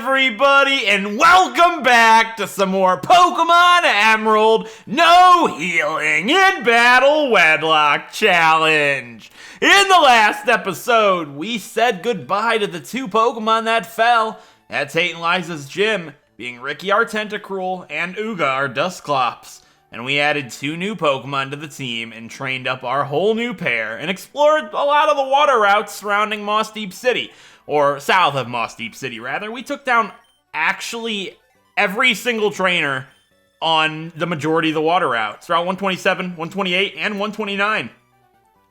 everybody, and welcome back to some more Pokemon Emerald No Healing in Battle Wedlocke Challenge. In the last episode, we said goodbye to the two Pokemon that fell at Tate and Liza's gym, being Ricky our Tentacruel and Uga our Dusclops. And we added two new Pokemon to the team and trained up our whole new pair and explored a lot of the water routes surrounding Moss Deep City. Or south of Moss Deep City, rather. We took down actually every single trainer on the majority of the water routes. Route 127, 128, and 129.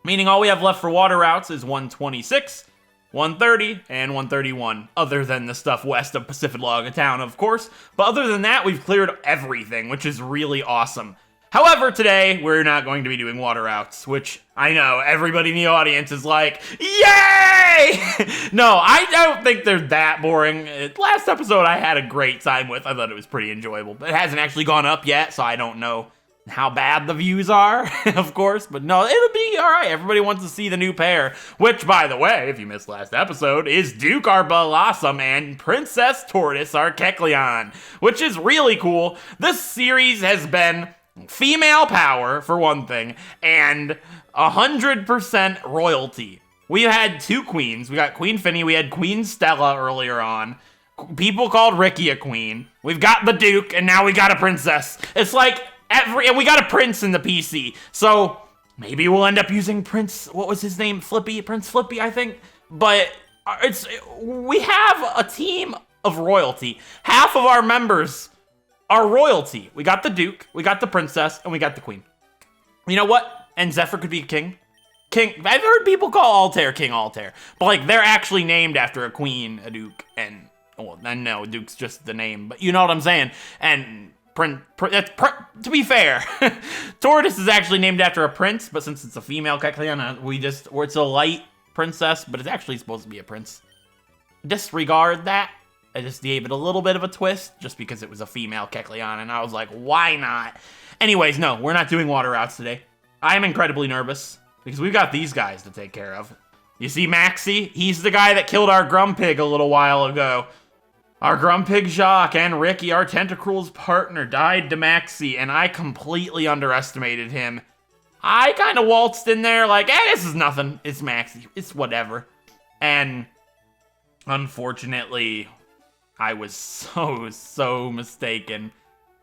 Meaning all we have left for water routes is 126, 130, and 131. Other than the stuff west of Pacific Log Town, of course. But other than that, we've cleared everything, which is really awesome. However, today, we're not going to be doing water routes, which I know everybody in the audience is like, yay! No, I don't think they're that boring. Last episode I had a great time with. I thought it was pretty enjoyable. But it hasn't actually gone up yet, so I don't know how bad the views are, of course. But no, it'll be alright. Everybody wants to see the new pair, which, by the way, if you missed last episode, is Duke our Blossom and Princess Tortoise our Kecleon, which is really cool. This series has been female power, for one thing, and 100% royalty. We had two queens. We got Queen Finny, we had Queen Stella earlier on. People called Ricky a queen. We've got the Duke, and now we got a princess. It's like and we got a prince in the PC. So maybe we'll end up using Prince, what was his name? Prince Flippy, I think. But we have a team of royalty. Half of our members are royalty. We got the Duke, we got the princess, and we got the queen. You know what? And Zephyr could be a king. I've heard people call Altair King Altair, but like they're actually named after a queen, a duke, and well, no, Duke's just the name, but you know what I'm saying. And to be fair, Tortoise is actually named after a prince, but since it's a female Kecleon, it's a light princess, but it's actually supposed to be a prince. Disregard that. I just gave it a little bit of a twist just because it was a female Kecleon, and I was like, why not? Anyways, no, we're not doing water routes today. I am incredibly nervous because we've got these guys to take care of. You see Maxie? He's the guy that killed our Grumpig a little while ago. Our Grumpig Jacques and Ricky, our Tentacruel's partner, died to Maxie, and I completely underestimated him. I kind of waltzed in there like, this is nothing. It's Maxie. It's whatever. And unfortunately, I was so mistaken.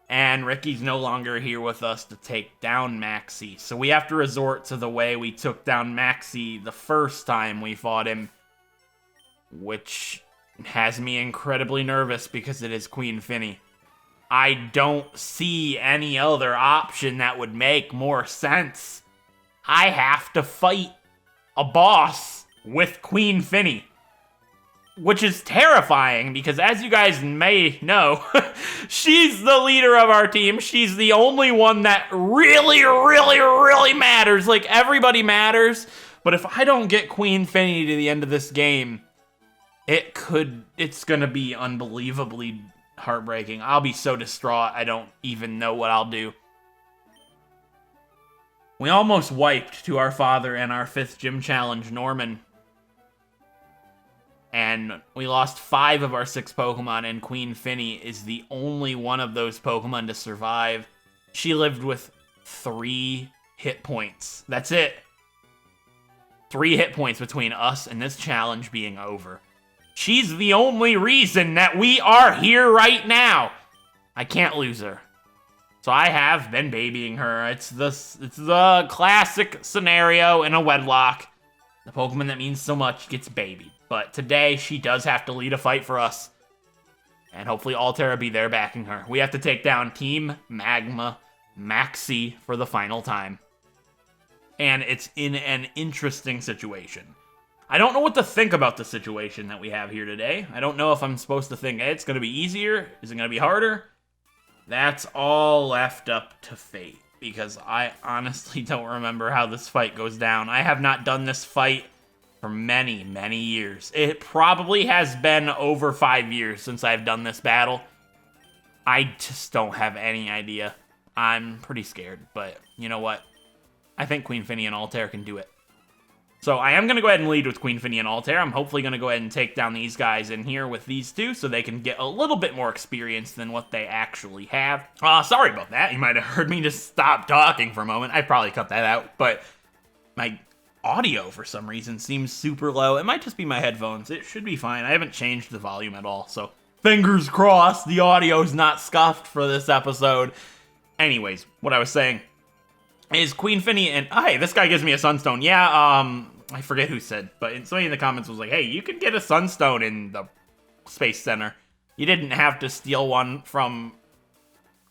And Ricky's no longer here with us to take down Maxie. So we have to resort to the way we took down Maxie the first time we fought him. Which has me incredibly nervous because it is Queen Finny. I don't see any other option that would make more sense. I have to fight a boss with Queen Finny. Which is terrifying because, as you guys may know, she's the leader of our team. She's the only one that really matters. Like, everybody matters. But if I don't get Queen Finny to the end of this game, it's gonna be unbelievably heartbreaking. I'll be so distraught, I don't even know what I'll do. We almost wiped to our father and our 5th gym challenge, Norman. And we lost 5 of our 6 Pokemon, and Queen Finny is the only one of those Pokemon to survive. She lived with 3 hit points. That's it. 3 hit points between us and this challenge being over. She's the only reason that we are here right now. I can't lose her. So I have been babying her. It's the classic scenario in a Wedlocke. The Pokemon that means so much gets babied. But today, she does have to lead a fight for us. And hopefully Altair will be there backing her. We have to take down Team Magma, Maxie, for the final time. And it's in an interesting situation. I don't know what to think about the situation that we have here today. I don't know if I'm supposed to think, hey, it's going to be easier. Is it going to be harder? That's all left up to fate. Because I honestly don't remember how this fight goes down. I have not done this fight for many years. It probably has been over 5 years since I've done this battle. I just don't have any idea. I'm pretty scared, but you know what? I think Queen Finny and Altair can do it. So I am going to go ahead and lead with Queen Finny and Altair. I'm hopefully going to go ahead and take down these guys in here with these two so they can get a little bit more experience than what they actually have. Sorry about that. You might have heard me just stop talking for a moment. I probably cut that out, but my audio for some reason seems super low. It might just be my headphones. It should be fine. I haven't changed the volume at all, so fingers crossed the audio is not scuffed for this episode. Anyways, what I was saying is Queen Finny and... hey, this guy gives me a Sunstone. Yeah, I forget who said, but somebody in the comments was like, hey, you can get a Sunstone in the Space Center. You didn't have to steal one from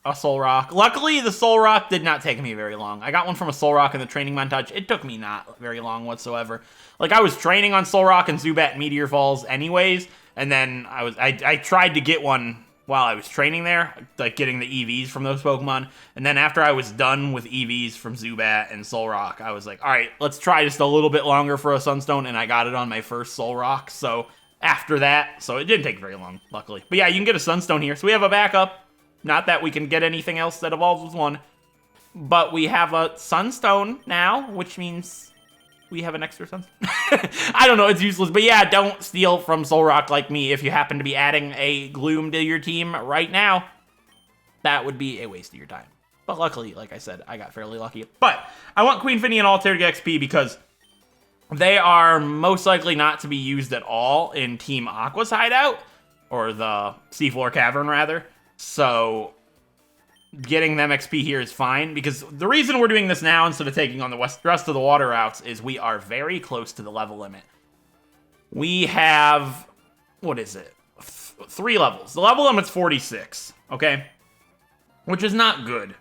a Soul Rock. Luckily, the Soul Rock did not take me very long. I got one from a Soul Rock in the training montage. It took me not very long whatsoever. Like, I was training on Soul Rock and Zubat Meteor Falls anyways, and then I tried to get one while I was training there, like getting the EVs from those Pokemon. And then after I was done with EVs from Zubat and Soul Rock, I was like, all right, let's try just a little bit longer for a Sunstone, and I got it on my first Soul Rock. So after that, so it didn't take very long, luckily. But yeah, you can get a Sunstone here. So we have a backup. Not that we can get anything else that evolves with one, but we have a Sunstone now, which means we have an extra Sunstone. I don't know, it's useless. But yeah, don't steal from Soul Rock like me if you happen to be adding a Gloom to your team right now. That would be a waste of your time. But luckily, like I said, I got fairly lucky. But I want Queen Finny and Altair to get XP because they are most likely not to be used at all in Team Aqua's hideout, or the Seafloor Cavern, rather. So getting them XP here is fine, because the reason we're doing this now instead of taking on the rest of the water routes is we are very close to the level limit. We have, what is it? 3 levels. The level limit's 46, okay? Which is not good,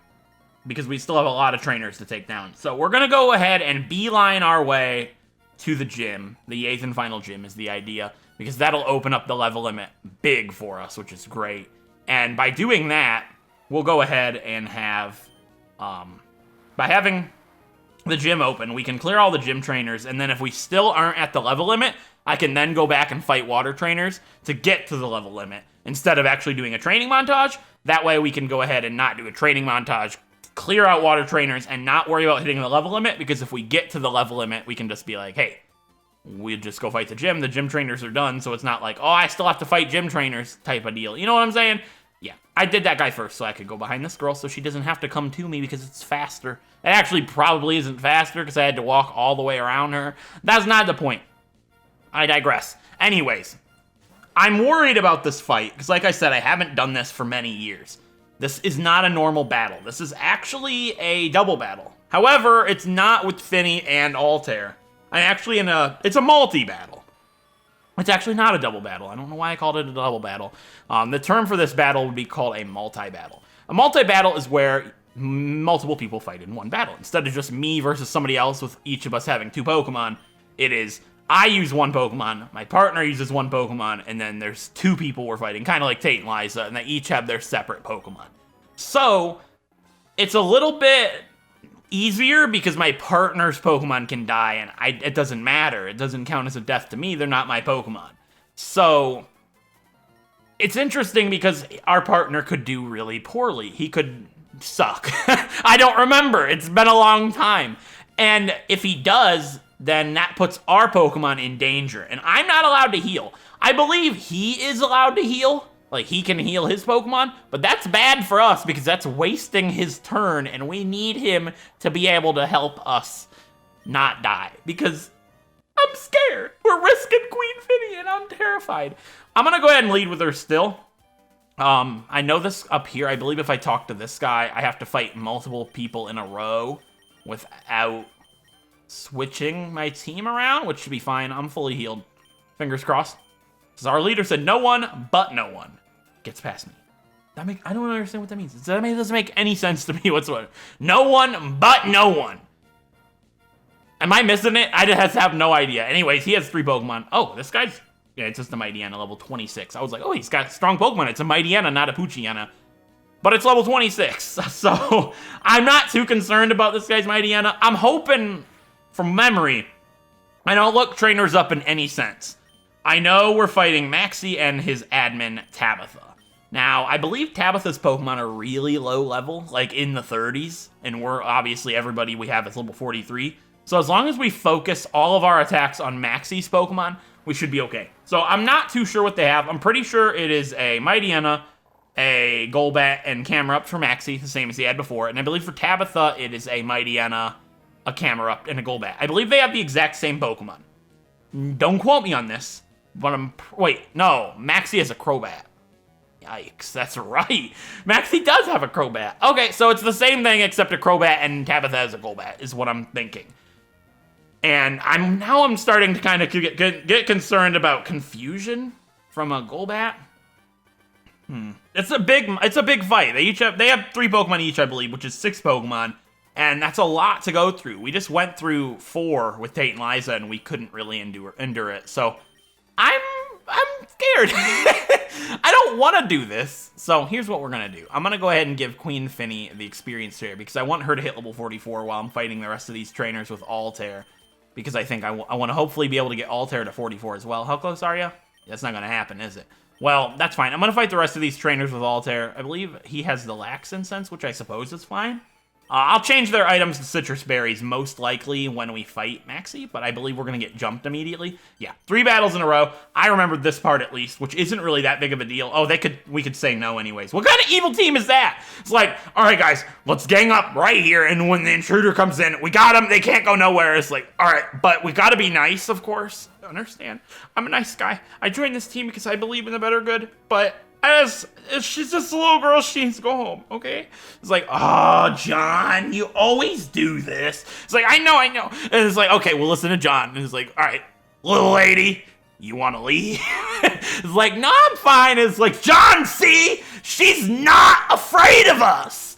because we still have a lot of trainers to take down. So we're going to go ahead and beeline our way to the gym. The 8th and final gym is the idea, because that'll open up the level limit big for us, which is great. And by doing that, we'll go ahead and have, by having the gym open, we can clear all the gym trainers, and then if we still aren't at the level limit, I can then go back and fight water trainers to get to the level limit, instead of actually doing a training montage. That way we can go ahead and not do a training montage, clear out water trainers, and not worry about hitting the level limit, because if we get to the level limit, we can just be like, hey, we'll just go fight the gym trainers are done, so it's not like, oh, I still have to fight gym trainers type of deal. You know what I'm saying? Yeah, I did that guy first so I could go behind this girl so she doesn't have to come to me because it's faster. It actually probably isn't faster because I had to walk all the way around her. That's not the point. I digress. Anyways, I'm worried about this fight because, like I said, I haven't done this for many years. This is not a normal battle. This is actually a double battle. However, it's not with Finny and Altair. I'm actually it's a multi-battle. It's actually not a double battle. I don't know why I called it a double battle. The term for this battle would be called a multi-battle. A multi-battle is where multiple people fight in one battle. Instead of just me versus somebody else with each of us having 2 Pokemon, it is I use 1 Pokemon, my partner uses 1 Pokemon, and then there's 2 people we're fighting, kind of like Tate and Liza, and they each have their separate Pokemon. So, it's a little bit easier because my partner's Pokemon can die, and it doesn't matter. It doesn't count as a death to me. They're not my Pokemon. So, it's interesting because our partner could do really poorly. He could suck. I don't remember. It's been a long time. And if he does, then that puts our Pokemon in danger. And I'm not allowed to heal. I believe he is allowed to heal. Like, he can heal his Pokemon, but that's bad for us because that's wasting his turn, and we need him to be able to help us not die because I'm scared. We're risking Queen Finny, and I'm terrified. I'm going to go ahead and lead with her still. I know this up here. I believe if I talk to this guy, I have to fight multiple people in a row without switching my team around, which should be fine. I'm fully healed. Fingers crossed. So our leader said no one but no one gets past me. I don't understand what that means. It doesn't make any sense to me whatsoever. No one but no one. Am I missing it? I just have no idea. Anyways, he has 3 Pokemon. Oh, this guy's... yeah, it's just a Mightyena, level 26. I was like, oh, he's got strong Pokemon. It's a Mightyena, not a Poochyena. But it's level 26. So I'm not too concerned about this guy's Mightyena. I'm hoping, from memory, I don't look trainers up in any sense. I know we're fighting Maxie and his admin, Tabitha. Now, I believe Tabitha's Pokemon are really low level, like in the 30s, and we're obviously everybody we have is level 43. So as long as we focus all of our attacks on Maxie's Pokemon, we should be okay. So I'm not too sure what they have. I'm pretty sure it is a Mightyena, a Golbat, and Camerupt for Maxie, the same as he had before. And I believe for Tabitha, it is a Mightyena, a Camerupt, and a Golbat. I believe they have the exact same Pokemon. Don't quote me on this, but wait, no, Maxie has a Crobat. Yikes, that's right. Maxie does have a Crobat. Okay, so it's the same thing except a Crobat and Tabitha has a Golbat, is what I'm thinking. And I'm starting to kind of get concerned about confusion from a Golbat. It's a big fight. They have 3 Pokemon each, I believe, which is 6 Pokemon, and that's a lot to go through. We just went through 4 with Tate and Liza, and we couldn't really endure it. So I'm scared. I don't want to do this. So here's what we're gonna do. I'm gonna go ahead and give Queen Finny the experience here because I want her to hit level 44 while I'm fighting the rest of these trainers with Altair. Because I think I want to hopefully be able to get Altair to 44 as well. How close are you? That's not gonna happen, is it? Well, that's fine. I'm gonna fight the rest of these trainers with Altair. I believe he has the Lax Incense, which I suppose is fine. I'll change their items to Citrus Berries most likely when we fight Maxie, but I believe we're gonna get jumped immediately. Yeah, 3 battles in a row. I remembered this part at least, which isn't really that big of a deal. Oh, we could say no anyways. What kind of evil team is that? It's like, all right, guys, let's gang up right here, and when the intruder comes in, we got them. They can't go nowhere. It's like, all right, but we gotta be nice, of course. I understand. I'm a nice guy. I joined this team because I believe in the better good, but she's just a little girl, she needs to go home, okay? It's like, oh, John, you always do this. It's like, I know. And it's like, okay, well, listen to John. And it's like, all right, little lady, you want to leave? It's like, no, I'm fine. It's like, John, see? She's not afraid of us.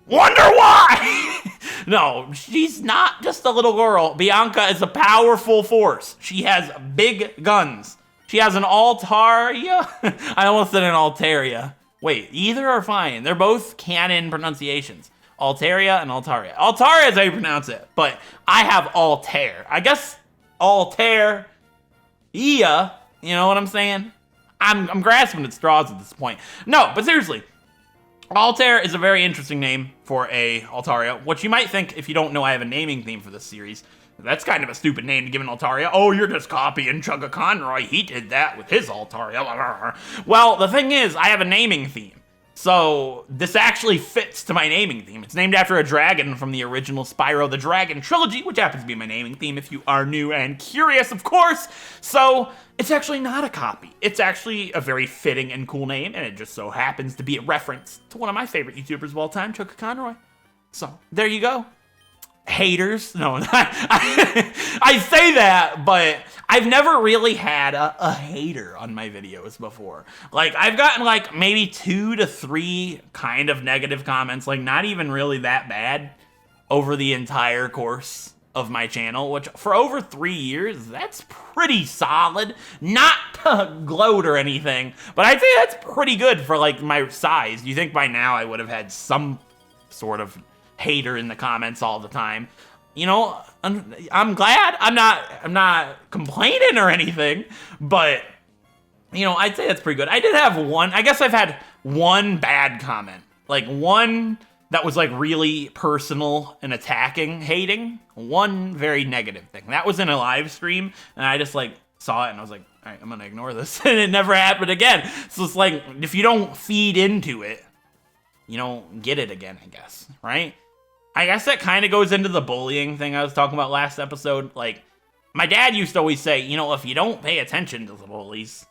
Wonder why? No, she's not just a little girl. Bianca is a powerful force. She has big guns. She has an Altaria. I almost said an Altaria. Wait, either are fine. They're both canon pronunciations. Altaria and Altaria. Altaria is how you pronounce it, but I have Altair. I guess Altair. Yeah, you know what I'm saying? I'm grasping at straws at this point. No, but seriously, Altair is a very interesting name for a Altaria, which you might think if you don't know I have a naming theme for this series. That's kind of a stupid name to give an Altaria. Oh, you're just copying Chugga Conroy. He did that with his Altaria. Well, the thing is, I have a naming theme. So this actually fits to my naming theme. It's named after a dragon from the original Spyro the Dragon trilogy, which happens to be my naming theme if you are new and curious, of course. So it's actually not a copy. It's actually a very fitting and cool name, and it just so happens to be a reference to one of my favorite YouTubers of all time, Chugga Conroy. So there you go. Haters. No, I say that, but I've never really had a hater on my videos before. Like, I've gotten like maybe 2 to 3 kind of negative comments, like not even really that bad over the entire course of my channel, which for over 3 years, that's pretty solid. Not to gloat or anything, but I'd say that's pretty good for like my size. You think by now I would have had some sort of hater in the comments all the time. You know, I'm glad. I'm not complaining or anything, but you know, I'd say that's pretty good. I did have one. I guess I've had one bad comment, like one that was like really personal and attacking, hating. One very negative thing. That was in a live stream, and I just like saw it and I was like, all right, I'm gonna ignore this, and it never happened again. So it's like if you don't feed into it, you don't get it again, I guess, right? I guess that kind of goes into the bullying thing I was talking about last episode. Like, my dad used to always say, you know, if you don't pay attention to the bullies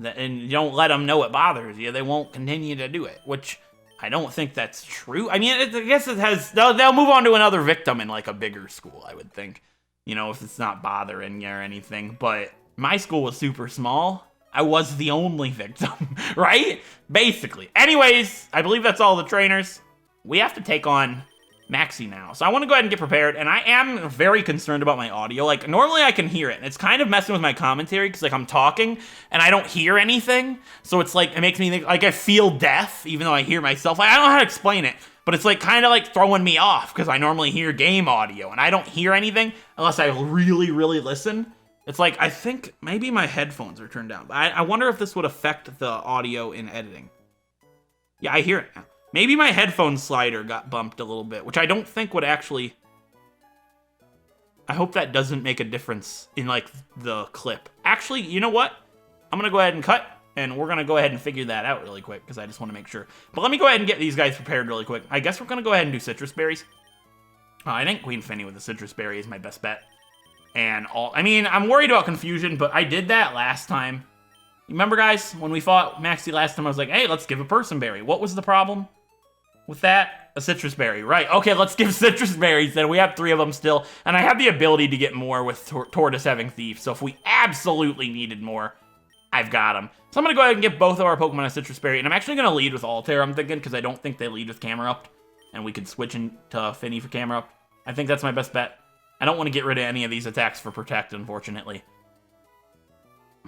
and you don't let them know it bothers you, they won't continue to do it, which I don't think that's true. I mean, I guess it has, they'll move on to another victim in like a bigger school, I would think, you know, if it's not bothering you or anything. But my school was super small. I was the only victim, right? Basically. Anyways, I believe that's all the trainers. We have to take on Maxie now. So I want to go ahead and get prepared, and I am very concerned about my audio. Like, normally I can hear it, and it's kind of messing with my commentary, because, like, I'm talking, and I don't hear anything, so it's, like, it makes me think, like, I feel deaf, even though I hear myself. Like, I don't know how to explain it, but it's, like, kind of, like, throwing me off, because I normally hear game audio, and I don't hear anything unless I really, really listen. It's like, I think maybe my headphones are turned down, but I wonder if this would affect the audio in editing. Yeah, I hear it now. Maybe my headphone slider got bumped a little bit, which I don't think would actually... I hope that doesn't make a difference in, like, the clip. Actually, you know what? I'm going to go ahead and cut, and we're going to go ahead and figure that out really quick, because I just want to make sure. But let me go ahead and get these guys prepared really quick. I guess we're going to go ahead and do citrus berries. I think Queen Finny with the citrus berry is my best bet. And I mean, I'm worried about confusion, but I did that last time. You remember, guys, when we fought Maxie last time, I was like, hey, let's give a person berry. What was the problem with that? A citrus berry, right. Okay, let's give citrus berries then. We have 3 of them still, and I have the ability to get more with Tortoise having Thief, so if we absolutely needed more, I've got them. So I'm going to go ahead and get both of our Pokemon a citrus berry, and I'm actually going to lead with Altair, I'm thinking, because I don't think they lead with Camera Up, and we could switch into Finny for Camera Up. I think that's my best bet. I don't want to get rid of any of these attacks for Protect, unfortunately.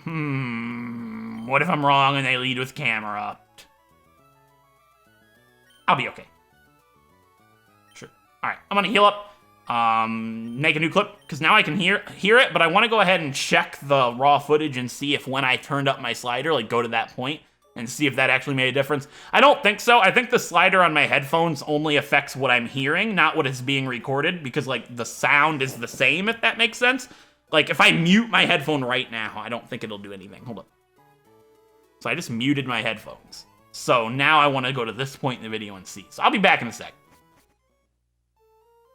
What if I'm wrong and they lead with Camera Up? I'll be okay. Sure. Alright, I'm gonna heal up. Make a new clip, because now I can hear it, but I want to go ahead and check the raw footage and see if when I turned up my slider, like go to that point, and see if that actually made a difference. I don't think so. I think the slider on my headphones only affects what I'm hearing, not what is being recorded, because, like, the sound is the same, if that makes sense. Like, if I mute my headphone right now, I don't think it'll do anything. Hold up. So I just muted my headphones. So now I want to go to this point in the video and see. So I'll be back in a sec.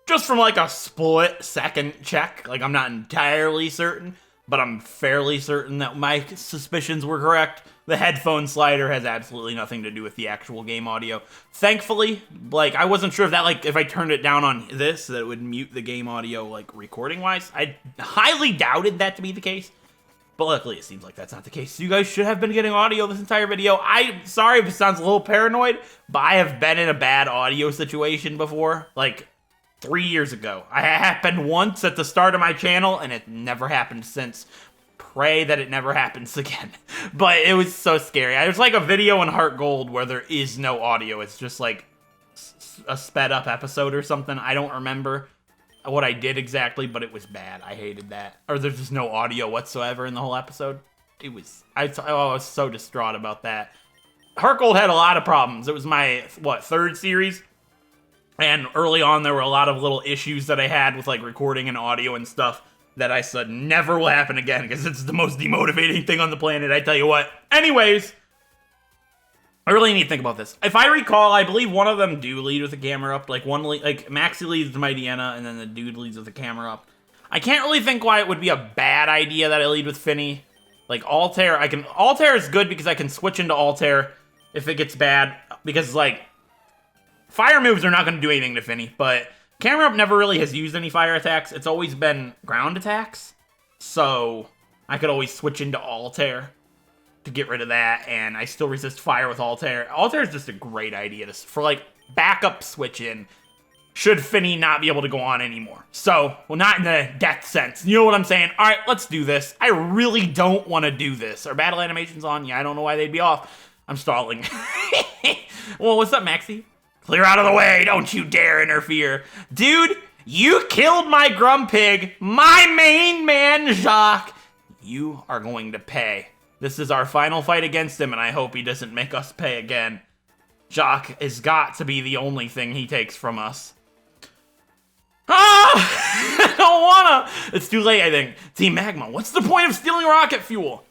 Just from, like, a split-second check. Like, I'm not entirely certain, but I'm fairly certain that my suspicions were correct. The headphone slider has absolutely nothing to do with the actual game audio. Thankfully, like, I wasn't sure if that, like, if I turned it down on this, that it would mute the game audio, like, recording-wise. I highly doubted that to be the case, but luckily it seems like that's not the case. So you guys should have been getting audio this entire video. I'm sorry if it sounds a little paranoid, but I have been in a bad audio situation before, like, 3 years ago. I happened once at the start of my channel, and it never happened since. Pray that it never happens again. But it was so scary. There's like a video in Heart Gold where there is no audio. It's just like a sped up episode or something. I don't remember what I did exactly, but it was bad. I hated that. Or there's just no audio whatsoever in the whole episode. It was, I was so distraught about that. Heart Gold had a lot of problems. It was my, third series? And early on, there were a lot of little issues that I had with, like, recording and audio and stuff that I said never will happen again, because it's the most demotivating thing on the planet, I tell you what. Anyways, I really need to think about this. If I recall, I believe one of them do lead with the camera up. Like, Maxie leads with Mightyena, and then the dude leads with the camera up. I can't really think why it would be a bad idea that I lead with Finny. Like, Altair, Altair is good because I can switch into Altair if it gets bad, because, like, fire moves are not going to do anything to Finny, but Camera Up never really has used any fire attacks. It's always been ground attacks, so I could always switch into Altair to get rid of that, and I still resist fire with Altair. Altair is just a great idea for, like, backup switch in, should Finny not be able to go on anymore. So, well, not in the death sense. You know what I'm saying? All right, let's do this. I really don't want to do this. Are battle animations on? Yeah, I don't know why they'd be off. I'm stalling. Well, what's up, Maxie? Clear out of the way, don't you dare interfere. Dude, you killed my Grumpig, my main man, Jacques. You are going to pay. This is our final fight against him, and I hope he doesn't make us pay again. Jacques has got to be the only thing he takes from us. Ah! I don't wanna. It's too late, I think. Team Magma, what's the point of stealing rocket fuel?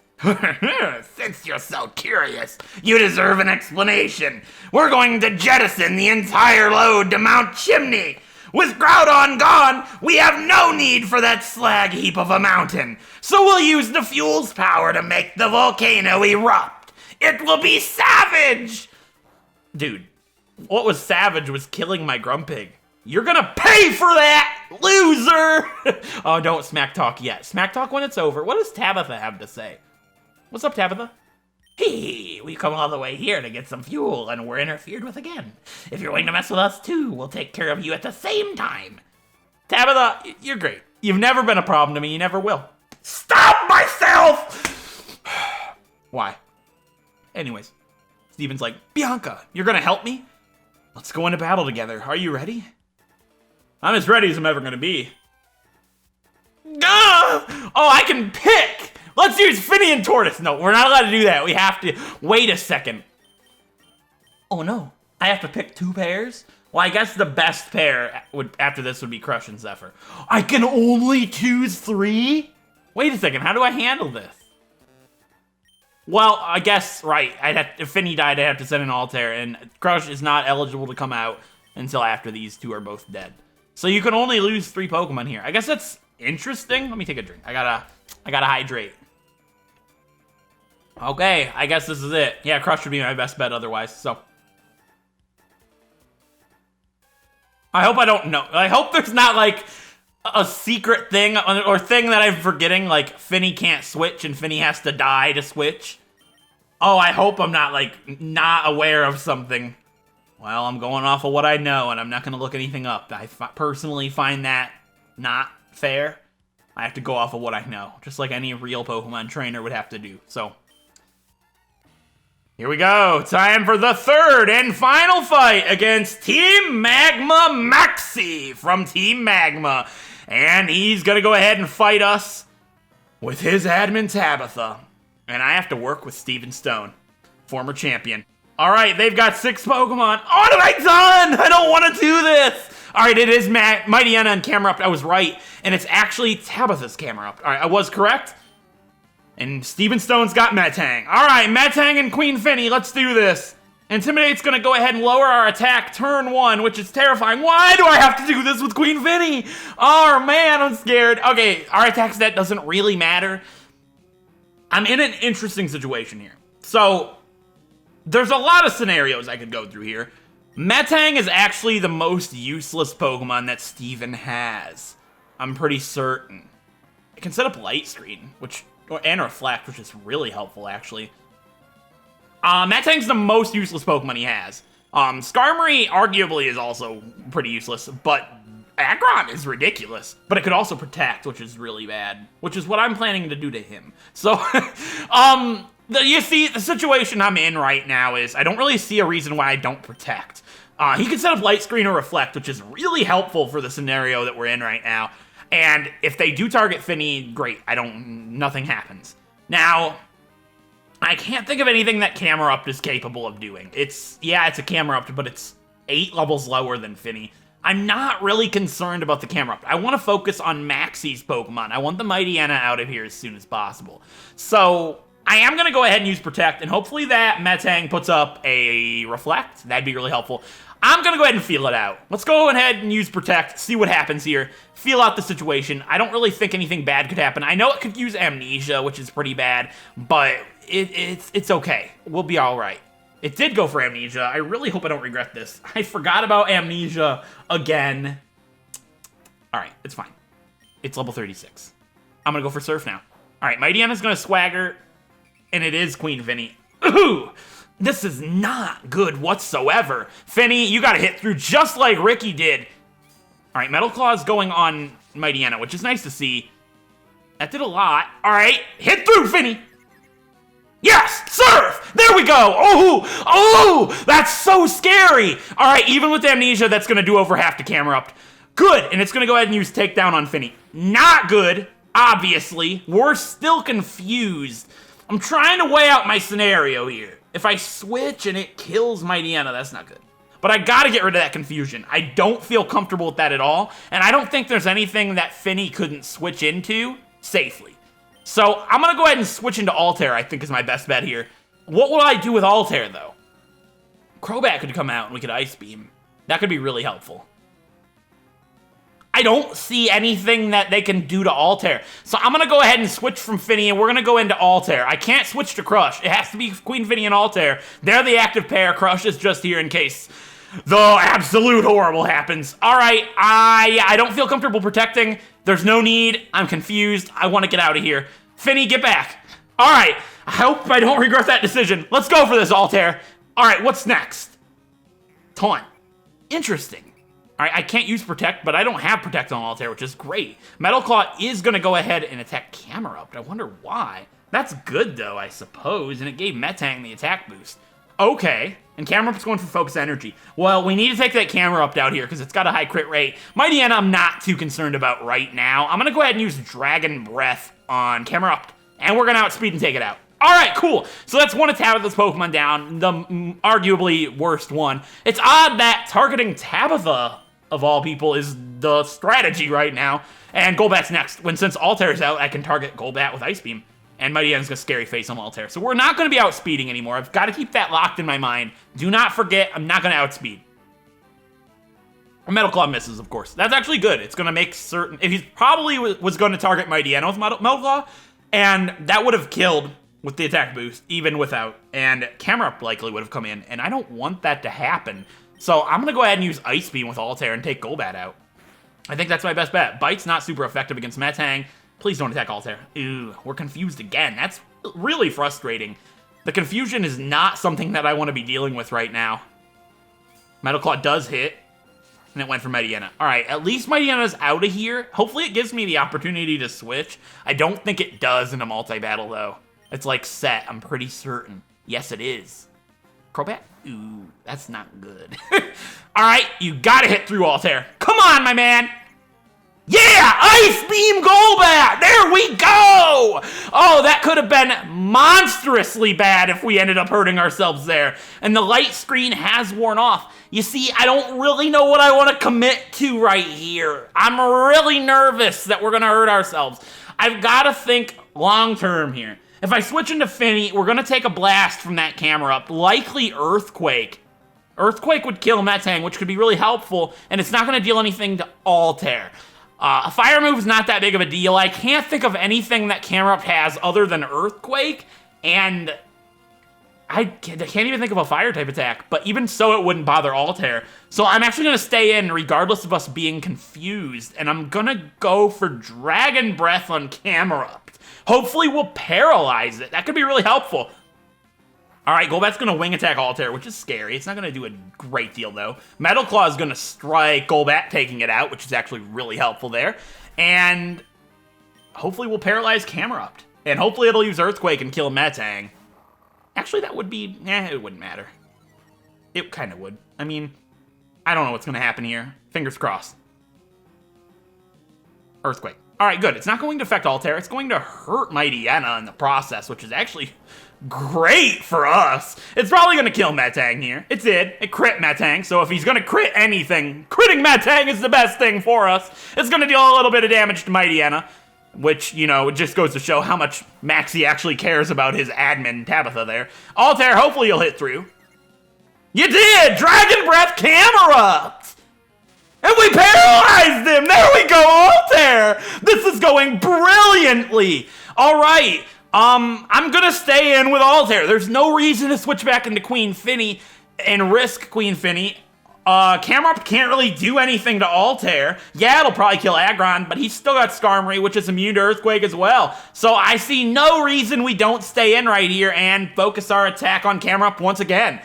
Since you're so curious, you deserve an explanation. We're going to jettison the entire load to Mount Chimney. With Groudon gone, we have no need for that slag heap of a mountain. So we'll use the fuel's power to make the volcano erupt. It will be savage! Dude, what was savage was killing my Grumpig. You're gonna pay for that, loser! Oh, don't smack talk yet. Smack talk when it's over. What does Tabitha have to say? What's up, Tabitha? Hey, we come all the way here to get some fuel, and we're interfered with again. If you're willing to mess with us too, we'll take care of you at the same time. Tabitha, you're great. You've never been a problem to me, you never will. Stop myself! Why? Anyways, Steven's like, Bianca, you're gonna help me? Let's go into battle together. Are you ready? I'm as ready as I'm ever gonna be. Ah! Oh, I can pick! Let's use Finny and Tortoise. No, we're not allowed to do that. We have to... Wait a second. Oh, no. I have to pick 2 pairs? Well, I guess the best pair after this would be Crush and Zephyr. I can only choose 3? Wait a second, how do I handle this? Well, I guess, right, if Finny died, I'd have to send an Altair, and Crush is not eligible to come out until after these two are both dead. So you can only lose 3 Pokemon here. I guess that's interesting. Let me take a drink. I gotta hydrate. Okay, I guess this is it. Yeah, Crush would be my best bet otherwise, so. I hope I don't know. I hope there's not, like, a secret thing or thing that I'm forgetting, like Finny can't switch and Finny has to die to switch. Oh, I hope I'm not, like, not aware of something. Well, I'm going off of what I know, and I'm not going to look anything up. I personally find that not fair. I have to go off of what I know, just like any real Pokemon trainer would have to do. So, here we go. Time for the third and final fight against Team Magma Maxi from Team Magma. And he's going to go ahead and fight us with his admin Tabitha. And I have to work with Steven Stone, former champion. All right, they've got 6 Pokemon. What have I done? I don't want to do this. All right, it is Mightyena and Camera Up. I was right. And it's actually Tabitha's Camera Up. All right, I was correct. And Steven Stone's got Metang. All right, Metang and Queen Finny, let's do this. Intimidate's going to go ahead and lower our attack turn 1, which is terrifying. Why do I have to do this with Queen Finny? Oh, man, I'm scared. Okay, our attack stat doesn't really matter. I'm in an interesting situation here. So, there's a lot of scenarios I could go through here. Metang is actually the most useless Pokemon that Steven has. I'm pretty certain. It can set up Light Screen, and Reflect, which is really helpful, actually. Metang's the most useless Pokemon he has. Skarmory arguably is also pretty useless, but Aggron is ridiculous. But it could also Protect, which is really bad, which is what I'm planning to do to him. So, you see, the situation I'm in right now is I don't really see a reason why I don't Protect. He can set up Light Screen or Reflect, which is really helpful for the scenario that we're in right now. And if they do target Finny, great. Nothing happens. Now, I can't think of anything that Camera Up is capable of doing. It's a Camera Up, but it's 8 levels lower than Finny. I'm not really concerned about the Camera Up. I want to focus on Maxi's Pokemon. I want the Mightyena out of here as soon as possible. So, I am going to go ahead and use Protect, and hopefully that Metang puts up a Reflect. That'd be really helpful. I'm going to go ahead and feel it out. Let's go ahead and use Protect, see what happens here, feel out the situation. I don't really think anything bad could happen. I know it could use Amnesia, which is pretty bad, but it's okay. We'll be all right. It did go for Amnesia. I really hope I don't regret this. I forgot about Amnesia again. All right, it's fine. It's level 36. I'm going to go for Surf now. All right, Mightyena's going to Swagger, and it is Queen Finny. Ooh! This is not good whatsoever. Finny, you gotta hit through just like Ricky did. All right, Metal Claw's going on Mightyena, which is nice to see. That did a lot. All right, hit through, Finny. Yes, Surf! There we go. Oh, that's so scary. All right, even with Amnesia, that's gonna do over half the Camera Up. Good, and it's gonna go ahead and use Takedown on Finny. Not good, obviously. We're still confused. I'm trying to weigh out my scenario here. If I switch and it kills Mightyena, that's not good. But I gotta get rid of that confusion. I don't feel comfortable with that at all, and I don't think there's anything that Finny couldn't switch into safely. So I'm gonna go ahead and switch into Altair, I think is my best bet here. What will I do with Altair, though? Crobat could come out and we could Ice Beam. That could be really helpful. I don't see anything that they can do to Altair. So I'm going to go ahead and switch from Finny, and we're going to go into Altair. I can't switch to Crush. It has to be Queen Finny and Altair. They're the active pair. Crush is just here in case the absolute horrible happens. All right, I don't feel comfortable protecting. There's no need. I'm confused. I want to get out of here. Finny, get back. All right, I hope I don't regret that decision. Let's go for this, Altair. All right, what's next? Taunt. Interesting. All right, I can't use Protect, but I don't have Protect on Altair, which is great. Metal Claw is going to go ahead and attack Camera Up, but I wonder why. That's good, though, I suppose, and it gave Metang the attack boost. Okay, and Camera Up's going for Focus Energy. Well, we need to take that Camera Up out here, because it's got a high crit rate. Mightyena, I'm not too concerned about right now. I'm going to go ahead and use Dragon Breath on Camera Up, and we're going to outspeed and take it out. All right, cool. So that's one attack with this Pokemon down, the arguably worst one. It's odd that targeting Tabitha, of all people, is the strategy right now. And Golbat's next. Since Altair's out, I can target Golbat with Ice Beam. And Mighty N's gonna Scary Face on Altair. So we're not gonna be outspeeding anymore. I've got to keep that locked in my mind. Do not forget, I'm not gonna outspeed. Metal Claw misses, of course. That's actually good. It's gonna make certain... If he probably was gonna target Mighty N with Metal Claw, and that would have killed with the attack boost, even without. And Camera Up likely would have come in, and I don't want that to happen. So I'm gonna go ahead and use Ice Beam with Altair and take Golbat out. I think that's my best bet. Bite's not super effective against Metang. Please don't attack Altair. Ew, we're confused again. That's really frustrating. The confusion is not something that I want to be dealing with right now. Metal Claw does hit, and it went for Mediana. All right, at least Mediana's out of here. Hopefully it gives me the opportunity to switch. I don't think it does in a multi-battle, though. It's like set, I'm pretty certain. Yes, it is. Crobat? Ooh, that's not good. All right, you gotta hit through Altair. Come on, my man. Yeah, Ice Beam Golbat! There we go! Oh, that could have been monstrously bad if we ended up hurting ourselves there. And the light screen has worn off. You see, I don't really know what I want to commit to right here. I'm really nervous that we're going to hurt ourselves. I've got to think long-term here. If I switch into Finny, we're going to take a blast from that camera up. Likely Earthquake. Earthquake would kill Metang, which could be really helpful, and it's not going to deal anything to Altair. A fire move is not that big of a deal. I can't think of anything that Camera Up has other than Earthquake, and I can't even think of a fire type attack, but even so it wouldn't bother Altair. So I'm actually going to stay in regardless of us being confused, and I'm going to go for Dragon Breath on Camera Up. Hopefully we'll paralyze it. That could be really helpful. All right, Golbat's going to wing attack Altair, which is scary. It's not going to do a great deal, though. Metal Claw is going to strike Golbat, taking it out, which is actually really helpful there. And hopefully we'll paralyze Camera Up. And hopefully it'll use Earthquake and kill Metang. Actually, that would be... it wouldn't matter. It kind of would. I mean, I don't know what's going to happen here. Fingers crossed. Earthquake. All right, good. It's not going to affect Altair. It's going to hurt Mighty Enna in the process, which is actually great for us. It's probably going to kill Metang here. It did. It crit Metang, so if he's going to crit anything, critting Metang is the best thing for us. It's going to deal a little bit of damage to Mighty Enna, which, you know, it just goes to show how much Maxie actually cares about his admin Tabitha there. Altair, hopefully you'll hit through. You did! Dragon Breath Camera! And we paralyzed him! There we go, Altair! This is going brilliantly! Alright, I'm gonna stay in with Altair. There's no reason to switch back into Queen Finny and risk Queen Finny. Camera Up can't really do anything to Altair. Yeah, it'll probably kill Aggron, but he's still got Skarmory, which is immune to Earthquake as well. So I see no reason we don't stay in right here and focus our attack on Camera Up once again.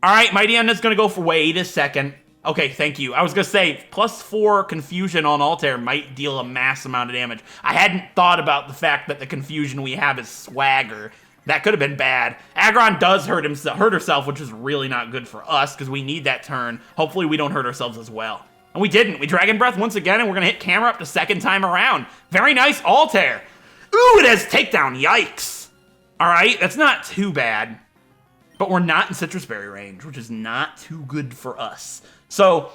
Alright, Mighty Enna's gonna go for wait a second. Okay, thank you. I was gonna say, +4 confusion on Altair might deal a mass amount of damage. I hadn't thought about the fact that the confusion we have is Swagger. That could have been bad. Aggron does hurt herself, which is really not good for us, because we need that turn. Hopefully we don't hurt ourselves as well. And we didn't. We Dragon Breath once again, and we're gonna hit Camera Up the second time around. Very nice, Altair. Ooh, it has Takedown, yikes. All right, that's not too bad. But we're not in Citrus Berry range, which is not too good for us. So,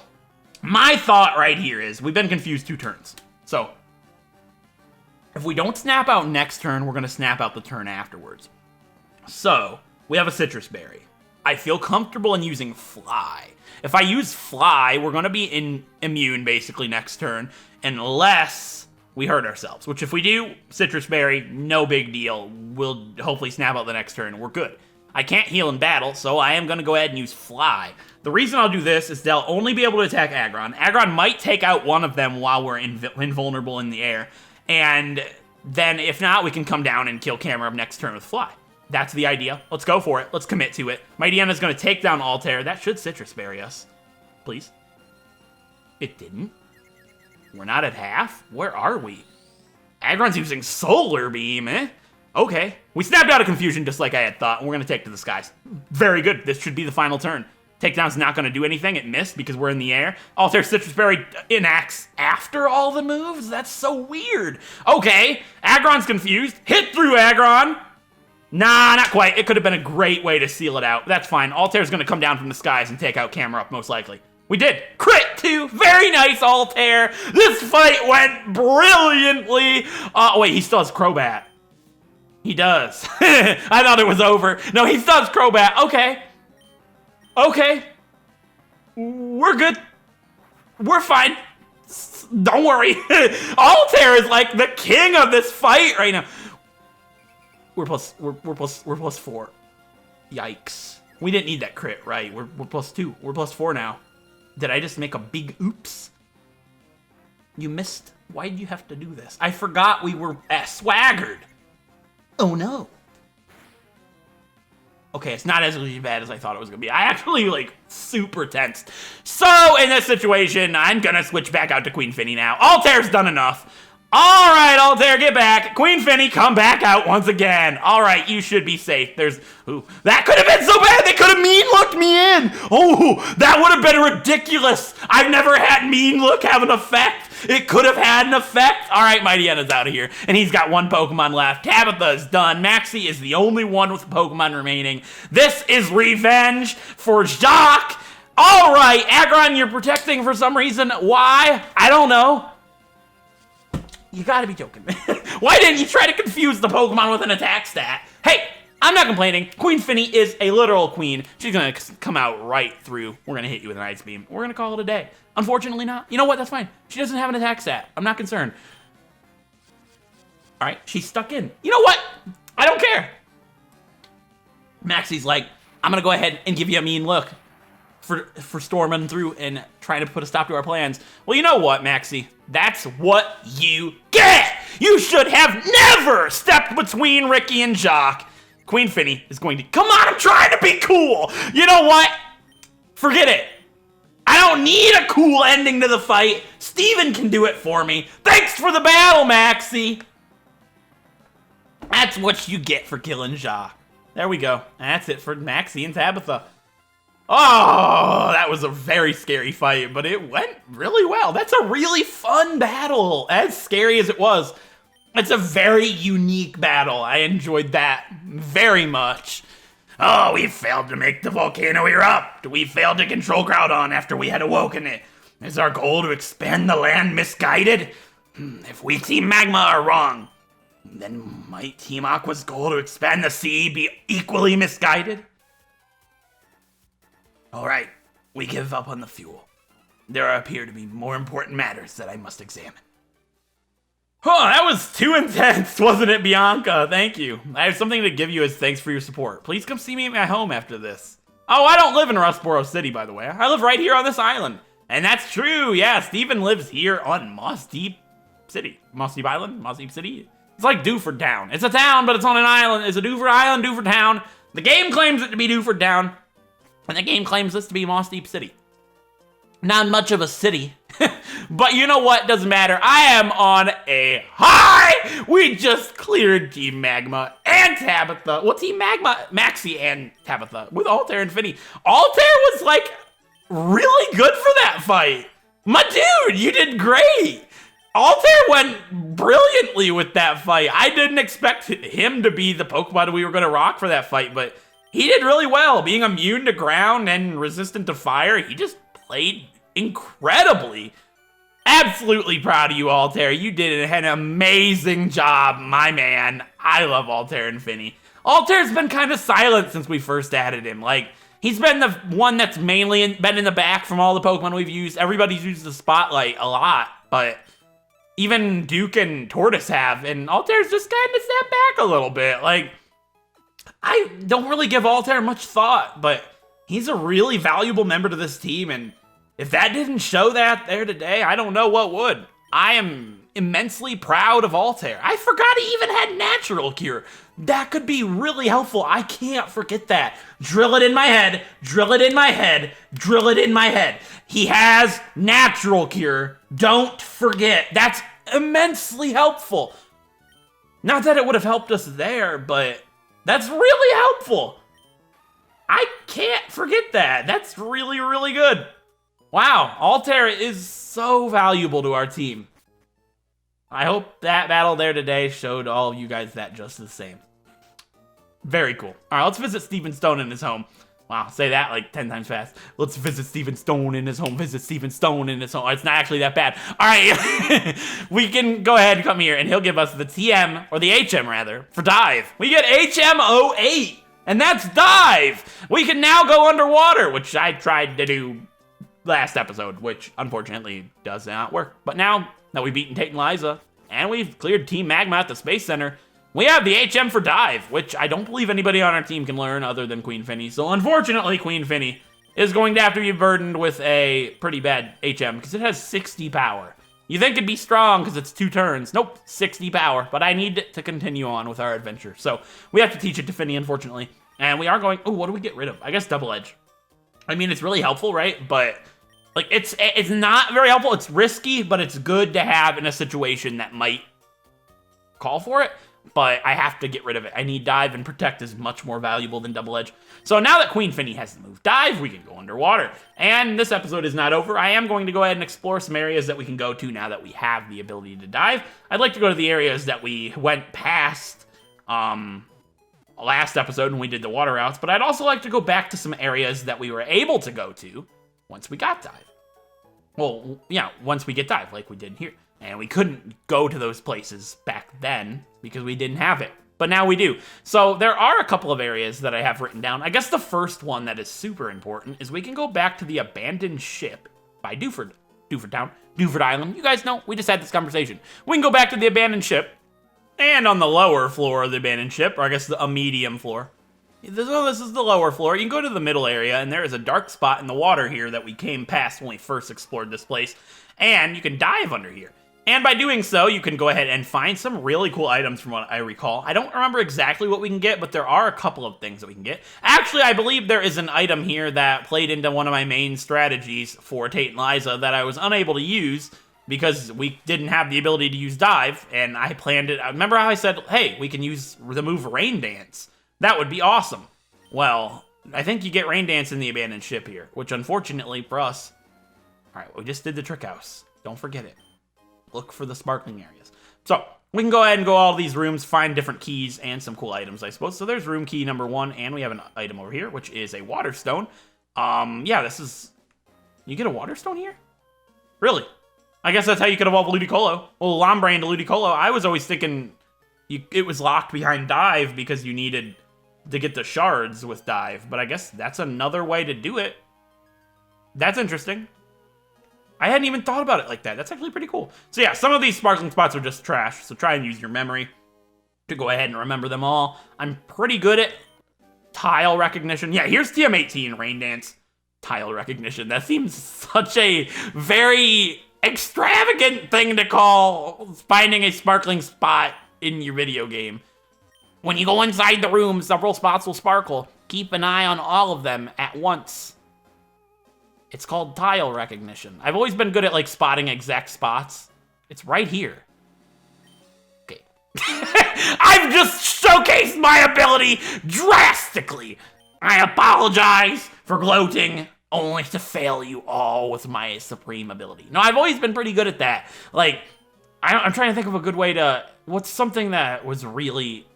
my thought right here is, we've been confused 2 turns. So, if we don't snap out next turn, we're going to snap out the turn afterwards. So, we have a Citrus Berry. I feel comfortable in using Fly. If I use Fly, we're going to be immune, basically, next turn, unless we hurt ourselves. Which, if we do, Citrus Berry, no big deal. We'll hopefully snap out the next turn, and we're good. I can't heal in battle, so I am going to go ahead and use Fly. The reason I'll do this is they'll only be able to attack Aggron. Aggron might take out one of them while we're invulnerable in the air. And then, if not, we can come down and kill Camera Up next turn with Fly. That's the idea. Let's go for it. Let's commit to it. Mighty Enna's going to take down Altair. That should Citrus Berry us. Please. It didn't. We're not at half? Where are we? Aggron's using Solar Beam, eh? Okay. We snapped out of confusion just like I had thought, and we're going to take to the skies. Very good. This should be the final turn. Takedown's not going to do anything. It missed because we're in the air. Altair Citrus Berry enacts after all the moves? That's so weird. Okay. Aggron's confused. Hit through Aggron. Nah, not quite. It could have been a great way to seal it out. That's fine. Altair's gonna come down from the skies and take out Camera Up, most likely. We did. Crit, too. Very nice, Altair. This fight went brilliantly. Wait, he still has Crobat. He does. I thought it was over. No, he still has Crobat. Okay. Okay. We're good. We're fine. Don't worry. Altair is like the king of this fight right now. We're plus 4. Yikes. We didn't need that crit, right? We're plus 2. We're plus 4 now. Did I just make a big oops? You missed. Why did you have to do this? I forgot we were swaggered. Oh no. Okay, it's not as bad as I thought it was gonna be. I actually, like, super tensed. So, in this situation, I'm gonna switch back out to Queen Finny now. Altair's done enough. All right, Altair, get back. Queen Finny, come back out once again. All right, you should be safe. Ooh, that could have been so bad. They could have mean looked me in. Oh, that would have been ridiculous. I've never had mean look have an effect. It could have had an effect. All right, Mightyana's out of here, and he's got 1 Pokemon left. Tabitha is done. Maxie is the only one with Pokemon remaining. This is revenge for Jacques. All right, Aggron, you're protecting for some reason. Why? I don't know. You gotta be joking. Why didn't you try to confuse the Pokemon with an attack stat? Hey, I'm not complaining. Queen Finny is a literal queen. She's gonna come out right through. We're gonna hit you with an Ice Beam. We're gonna call it a day. Unfortunately not. You know what? That's fine. She doesn't have an attack stat. I'm not concerned. All right, she's stuck in. You know what? I don't care. Maxie's like, I'm gonna go ahead and give you a mean look for storming through and trying to put a stop to our plans. Well, you know what, Maxie? That's what you get! You should have never stepped between Ricky and Jacques. Queen Finny is going to... Come on, I'm trying to be cool! You know what? Forget it. I don't need a cool ending to the fight. Steven can do it for me. Thanks for the battle, Maxie! That's what you get for killing Jacques. There we go. That's it for Maxie and Tabitha. Oh, that was a very scary fight, but it went really well. That's a really fun battle, as scary as it was. It's a very unique battle. I enjoyed that very much. Oh, we failed to make the volcano erupt. We failed to control Groudon after we had awoken it. Is our goal to expand the land misguided? If we Team Magma are wrong, then might Team Aqua's goal to expand the sea be equally misguided? All right, we give up on the fuel. There appear to be more important matters that I must examine. Oh, that was too intense, wasn't it, Bianca? Thank you. I have something to give you as thanks for your support. Please come see me at my home after this. Oh, I don't live in Rustboro City, by the way. I live right here on this island. And that's true, yeah, Steven lives here on Moss Deep City. Moss Deep Island? Moss Deep City? It's like Dewford Town. It's a town, but it's on an island. It's a Dewford Island, Dewford Town. The game claims it to be Dewford Town. And the game claims this to be Moss Deep City. Not much of a city, but you know what? Doesn't matter. I am on a high. We just cleared Team Magma and Tabitha. Well, Team Magma, Maxie and Tabitha with Altair and Finny. Altair was like really good for that fight. My dude, you did great. Altair went brilliantly with that fight. I didn't expect him to be the Pokemon we were going to rock for that fight, but he did really well. Being immune to ground and resistant to fire, he just played incredibly. Absolutely proud of you, Altair. You did an amazing job, my man. I love Altair and Finny. Altair's been kind of silent since we first added him. Like, he's been the one that's mainly been in the back from all the Pokemon we've used. Everybody's used the Spotlight a lot, but even Duke and Tortoise have, and Altair's just kind of stepped back a little bit. Like, I don't really give Altair much thought, but he's a really valuable member to this team, and if that didn't show that there today, I don't know what would. I am immensely proud of Altair. I forgot he even had Natural Cure. That could be really helpful. I can't forget that. Drill it in my head, drill it in my head, drill it in my head. He has Natural Cure. Don't forget. That's immensely helpful. Not that it would have helped us there, but that's really helpful. I can't forget that. That's really, really good. Wow, Altair is so valuable to our team. I hope that battle there today showed all of you guys that just the same. Very cool. All right, let's visit Stephen Stone in his home. Wow, say that like 10 times fast. Let's visit Stephen Stone in his home. Visit Stephen Stone in his home. It's not actually that bad. All right, we can go ahead and come here, and he'll give us the TM, or the HM rather, for dive. We get HM08, and that's dive. We can now go underwater, which I tried to do last episode, which unfortunately does not work. But now that we've beaten Tate and Liza, and we've cleared Team Magma at the Space Center, we have the HM for dive, which I don't believe anybody on our team can learn other than Queen Finny. So unfortunately, Queen Finny is going to have to be burdened with a pretty bad HM because it has 60 power. You think it'd be strong because it's 2 turns. Nope, 60 power. But I need to continue on with our adventure. So we have to teach it to Finny, unfortunately. And we are going, oh, what do we get rid of? I guess Double Edge. I mean, it's really helpful, right? But like, it's not very helpful. It's risky, but it's good to have in a situation that might call for it. But I have to get rid of it. I need dive, and protect is much more valuable than Double Edge. So now that Queen Finny has the move dive, we can go underwater. And this episode is not over. I am going to go ahead and explore some areas that we can go to now that we have the ability to dive. I'd like to go to the areas that we went past last episode when we did the water routes, but I'd also like to go back to some areas that we were able to go to once we got dive. Well, yeah, once we get dive, like we did here. And we couldn't go to those places back then because we didn't have it. But now we do. So there are a couple of areas that I have written down. I guess the first one that is super important is we can go back to the abandoned ship by Dewford Island. You guys know, we just had this conversation. We can go back to the abandoned ship, and on the lower floor of the abandoned ship, or I guess a medium floor. This is the lower floor. You can go to the middle area, and there is a dark spot in the water here that we came past when we first explored this place. And you can dive under here. And by doing so, you can go ahead and find some really cool items from what I recall. I don't remember exactly what we can get, but there are a couple of things that we can get. Actually, I believe there is an item here that played into one of my main strategies for Tate and Liza that I was unable to use because we didn't have the ability to use dive, and I planned it. Remember how I said, hey, we can use the move Rain Dance? That would be awesome. Well, I think you get Rain Dance in the abandoned ship here, which unfortunately for us... All right, we just did the trick house. Don't forget it. Look for the sparkling areas. So we can go ahead and go all these rooms, find different keys and some cool items, I suppose. So there's room key number 1, and we have an item over here, which is a water stone. Yeah, this is... You get a water stone here? Really? I guess that's how you could evolve Ludicolo. Well, Lombre into Ludicolo. I was always thinking it was locked behind dive because you needed to get the shards with dive. But I guess that's another way to do it. That's interesting. I hadn't even thought about it like that. That's actually pretty cool. So yeah, some of these sparkling spots are just trash, so try and use your memory to go ahead and remember them all. I'm pretty good at tile recognition. Yeah, here's TM18, Rain Dance. Tile recognition. That seems such a very extravagant thing to call finding a sparkling spot in your video game. When you go inside the room, several spots will sparkle. Keep an eye on all of them at once. It's called tile recognition. I've always been good at, like, spotting exact spots. It's right here. Okay. I've just showcased my ability drastically. I apologize for gloating, only to fail you all with my supreme ability. No, I've always been pretty good at that. Like, I'm trying to think of a good way to... What's something that was really...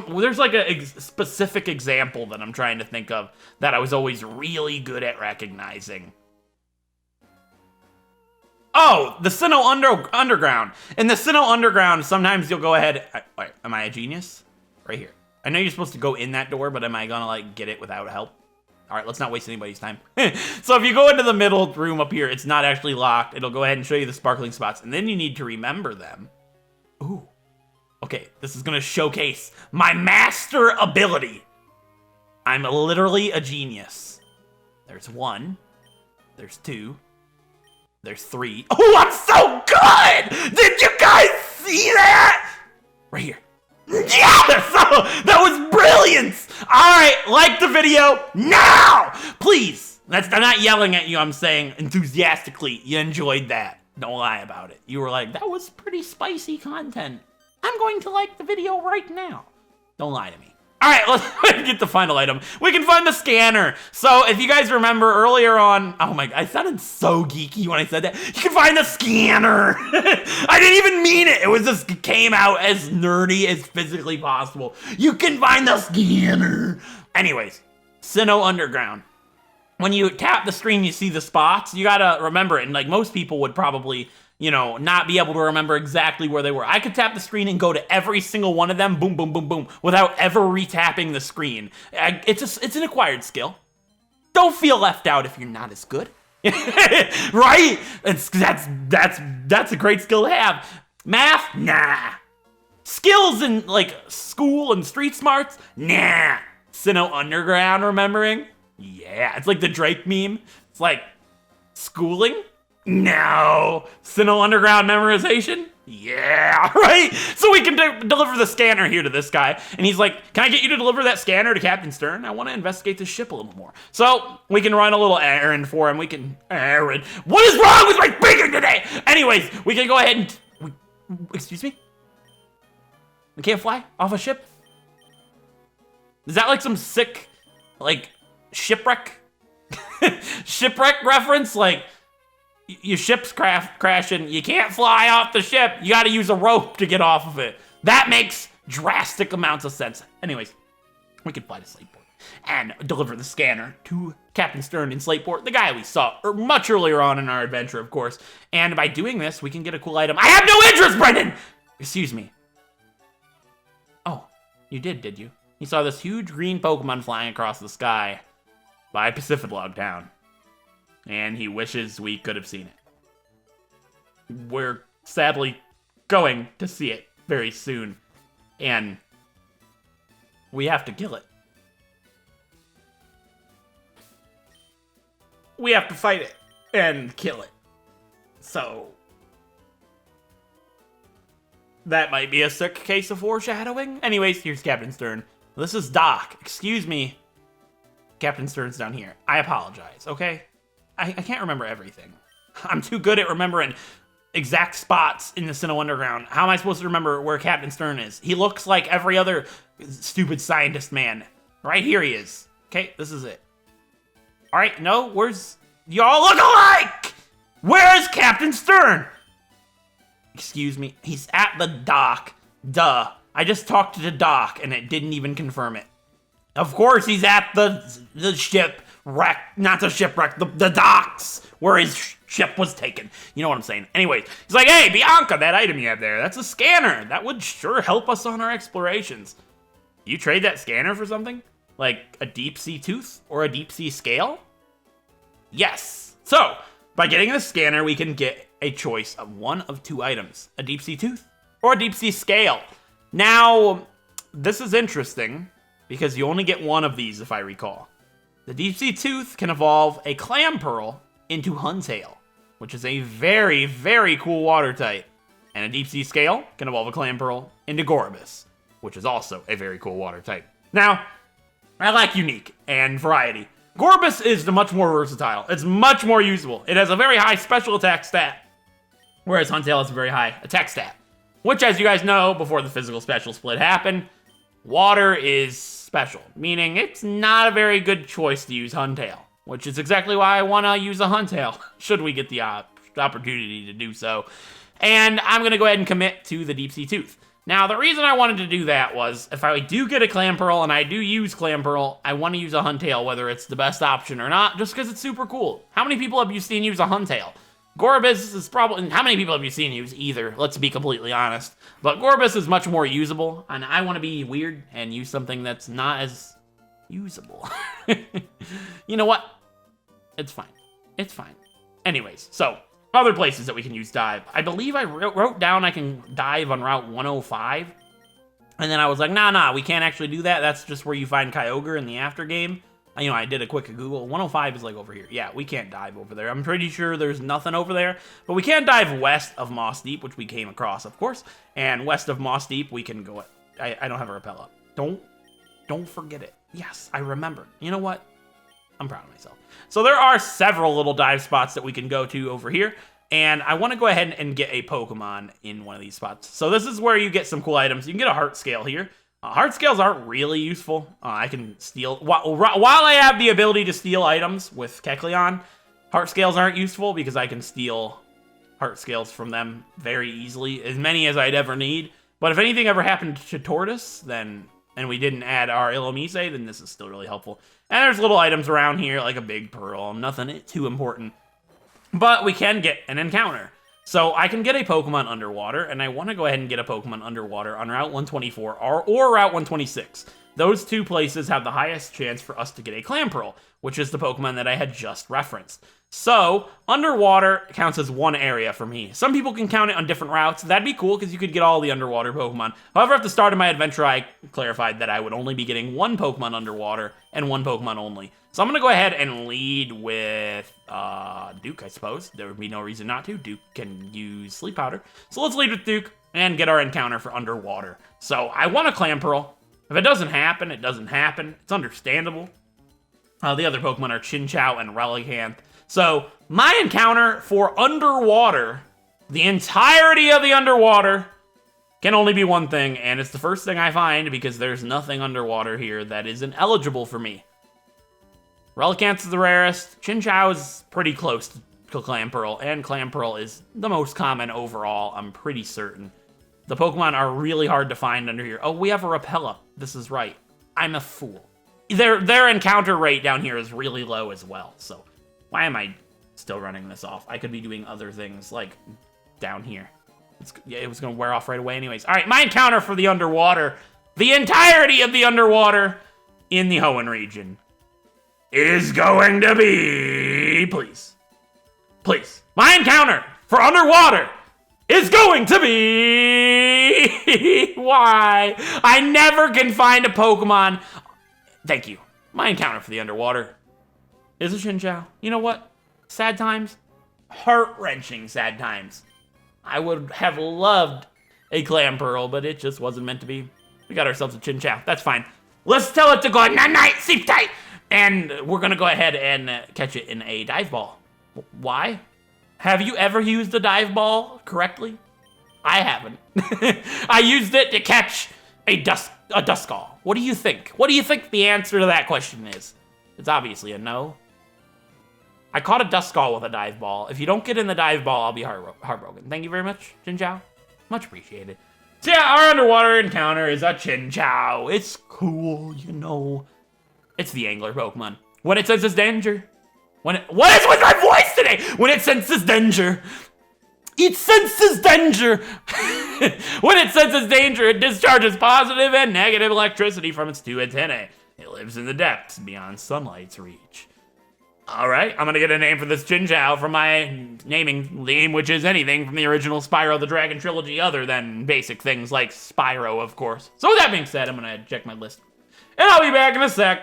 There's like a specific example that I'm trying to think of that I was always really good at recognizing. Oh, the Sinnoh Underground. In the Sinnoh Underground, sometimes you'll go ahead... Wait, am I a genius? Right here. I know you're supposed to go in that door, but am I gonna, like, get it without help? All right, let's not waste anybody's time. So if you go into the middle room up here, it's not actually locked. It'll go ahead and show you the sparkling spots, and then you need to remember them. Ooh. Okay, this is gonna showcase my master ability. I'm literally a genius. There's 1. There's 2. There's 3. Oh, I'm so good! Did you guys see that? Right here. Yes! That was brilliant! Alright, like the video now! Please! I'm not yelling at you, I'm saying enthusiastically, you enjoyed that. Don't lie about it. You were like, that was pretty spicy content. I'm going to like the video right now. Don't lie to me. All right, let's get the final item. We can find the scanner. So if you guys remember earlier on, oh my, I sounded so geeky when I said that. You can find the scanner. I didn't even mean it. It was just came out as nerdy as physically possible. You can find the scanner. Anyways, Sinnoh Underground. When you tap the screen, you see the spots. You gotta remember it, and like most people would probably, you know, not be able to remember exactly where they were. I could tap the screen and go to every single one of them, boom, boom, boom, boom, without ever retapping the screen. It's an acquired skill. Don't feel left out if you're not as good, right? That's a great skill to have. Math, nah. Skills in like school and street smarts, nah. Sinnoh Underground, remembering? Yeah, it's like the Drake meme. It's like, schooling? No. Sinnoh Underground memorization? Yeah, right? So we can deliver the scanner here to this guy. And he's like, can I get you to deliver that scanner to Captain Stern? I want to investigate this ship a little more. So we can run a little errand for him. Errand. What is wrong with my speaking today? Anyways, we can go ahead and, excuse me? We can't fly off a ship? Is that like some sick, like, shipwreck? Shipwreck reference? Like, your ship's crashing, you can't fly off the ship, you gotta use a rope to get off of it. That makes drastic amounts of sense. Anyways, we can fly to Slateport and deliver the scanner to Captain Stern in Slateport, the guy we saw much earlier on in our adventure, of course. And by doing this, we can get a cool item. I have no interest, Brendan! Excuse me. Oh, you did you? You saw this huge green Pokemon flying across the sky by Pacific Log Town. And he wishes we could have seen it. We're sadly going to see it very soon. And we have to kill it. We have to fight it and kill it. So that might be a sick case of foreshadowing. Anyways, here's Captain Stern. This is Doc. Excuse me. Captain Stern's down here. I apologize, okay? I can't remember everything. I'm too good at remembering exact spots in the Sinnoh Underground. How am I supposed to remember where Captain Stern is? He looks like every other stupid scientist man. Right here he is. Okay, this is it. All right, no, where's... Y'all look alike! Where is Captain Stern? Excuse me, he's at the dock. Duh. I just talked to the dock and it didn't even confirm it. Of course he's at the ship. Not the shipwreck, the docks where his ship was taken. You know what I'm saying? Anyways, he's like, hey, Bianca, that item you have there, that's a scanner. That would sure help us on our explorations. You trade that scanner for something? Like a deep sea tooth or a deep sea scale? Yes. So, by getting the scanner, we can get a choice of one of two items, a deep sea tooth or a deep sea scale. Now, this is interesting because you only get one of these if I recall. The Deep Sea Tooth can evolve a Clam Pearl into Huntail, which is a very, very cool water type. And a Deep Sea Scale can evolve a Clam Pearl into Gorbis, which is also a very cool water type. Now, I like unique and variety. Gorbis is much more versatile. It's much more usable. It has a very high special attack stat, whereas Huntail has a very high attack stat. Which, as you guys know, before the physical special split happened, water is special, meaning it's not a very good choice to use Huntail, which is exactly why I want to use a Huntail, should we get the opportunity to do so. And I'm going to go ahead and commit to the Deep Sea Tooth. Now, the reason I wanted to do that was, if I do get a Clam Pearl, and I do use Clam Pearl, I want to use a Huntail, whether it's the best option or not, just because it's super cool. How many people have you seen use a Huntail? Gorbis is probably... How many people have you seen use either? Let's be completely honest. But Gorbis is much more usable, and I want to be weird and use something that's not as usable. You know what? It's fine. It's fine. Anyways, so, other places that we can use dive. I believe I wrote down I can dive on Route 105. And then I was like, nah, we can't actually do that. That's just where you find Kyogre in the after game. You know, I did a quick Google. 105 is like over here. Yeah, we can't dive over there. I'm pretty sure there's nothing over there. But we can dive west of Moss Deep, which we came across, of course. And west of Moss Deep, we can go... I don't have a rappel up. Don't forget it. Yes, I remembered. You know what? I'm proud of myself. So there are several little dive spots that we can go to over here. And I want to go ahead and get a Pokemon in one of these spots. So this is where you get some cool items. You can get a heart scale here. Heart scales aren't really useful. I can steal while I have the ability to steal items with Kecleon. Heart scales aren't useful because I can steal heart scales from them very easily, as many as I'd ever need. But if anything ever happened to Tortoise, then and we didn't add our Illumise, then this is still really helpful. And there's little items around here like a big pearl, nothing too important. But we can get an encounter. So I can get a Pokemon underwater, and I want to go ahead and get a Pokemon underwater on Route 124 or Route 126. Those two places have the highest chance for us to get a Clamperl, which is the Pokemon that I had just referenced. So, underwater counts as one area for me. Some people can count it on different routes. That'd be cool because you could get all the underwater Pokemon. However, at the start of my adventure, I clarified that I would only be getting one Pokemon underwater and one Pokemon only. So I'm going to go ahead and lead with Duke, I suppose. There would be no reason not to. Duke can use Sleep Powder. So let's lead with Duke and get our encounter for underwater. So I want a Clamperl. If it doesn't happen, it doesn't happen. It's understandable. The other Pokemon are Chinchou and Relicanth. So my encounter for underwater, the entirety of the underwater, can only be one thing, and it's the first thing I find because there's nothing underwater here that isn't eligible for me. Relicanth is the rarest. Chinchou is pretty close to Clamperl, and Clamperl is the most common overall, I'm pretty certain. The Pokemon are really hard to find under here. Oh, we have a Rapella. This is right. I'm a fool. Their encounter rate down here is really low as well, so why am I still running this off? I could be doing other things, like down here. It was going to wear off right away anyways. All right, my encounter for the underwater, the entirety of the underwater in the HOENN region, is going to be... Please. My encounter for underwater is going to be... Why? I never can find a Pokemon... Thank you. My encounter for the underwater is a Chinchou. You know what? Sad times. Heart-wrenching sad times. I would have loved a Clamperl, but it just wasn't meant to be. We got ourselves a Chinchou. That's fine. Let's tell it to go night-night, sleep tight. And we're going to go ahead and catch it in a dive ball. Why? Have you ever used a dive ball correctly? I haven't. I used it to catch a Duskull. What do you think? What do you think the answer to that question is? It's obviously a no. I caught a Duskull with a dive ball. If you don't get in the dive ball, I'll be heartbroken. Thank you very much, Chinchou. Much appreciated. So yeah, our underwater encounter is a Chinchou. It's cool, you know. It's the angler Pokemon. When it senses danger. What is with my voice today? When it senses danger. It senses danger. When it senses danger, it discharges positive and negative electricity from its two antennae. It lives in the depths beyond sunlight's reach. Alright, I'm gonna get a name for this Chinchou from my naming theme, which is anything from the original Spyro the Dragon trilogy other than basic things like Spyro, of course. So with that being said, I'm gonna check my list. And I'll be back in a sec.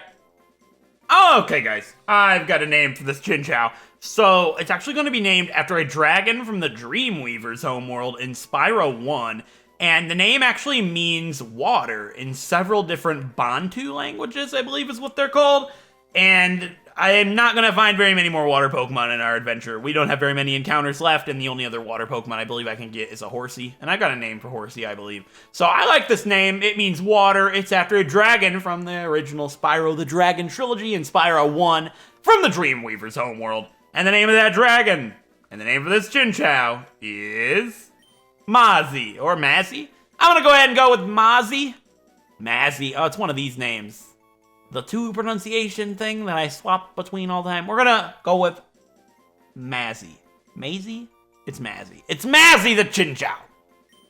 Okay, guys, I've got a name for this Chinchou. So, it's actually going to be named after a dragon from the Dreamweaver's homeworld in Spyro 1, and the name actually means water in several different Bantu languages, I believe is what they're called, and I am not going to find very many more water Pokemon in our adventure. We don't have very many encounters left, and the only other water Pokemon I believe I can get is a Horsey, and I got a name for Horsey, I believe. So I like this name. It means water. It's after a dragon from the original Spyro the Dragon trilogy in Spyro 1 from the Dreamweaver's homeworld. And the name of that dragon, and the name for this Chinchou is Mozzie, or Mazzy. I'm gonna go ahead and go with Mozzie. Mazzy, oh, it's one of these names. The two pronunciation thing that I swap between all the time. We're gonna go with Mazzy. Mazzy? It's Mazzy. It's Mazzy the Chinchou.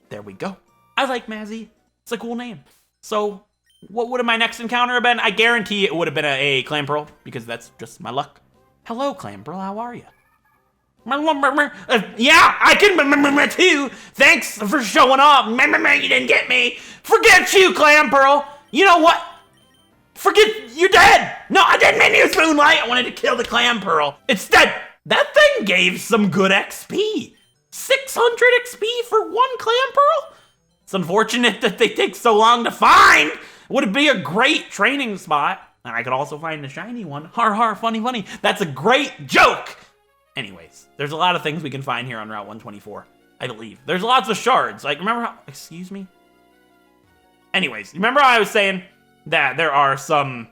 There we go. I like Mazzy. It's a cool name. So, what would my next encounter have been? I guarantee it would have been a Clamperl, because that's just my luck. Hello, Clamperl, how are you? Yeah, I can too. Thanks for showing up. You didn't get me. Forget you, Clamperl. You know what? Forget, you're dead. No, I didn't mean to use Moonlight. I wanted to kill the Clamperl. It's dead. That thing gave some good XP. 600 XP for one Clamperl? It's unfortunate that they take so long to find. Would it be a great training spot? And I could also find a shiny one. Har har, funny funny. That's a great joke. Anyways, there's a lot of things we can find here on Route 124, I believe. There's lots of shards. Like, remember how, excuse me? Anyways, remember how I was saying that there are some...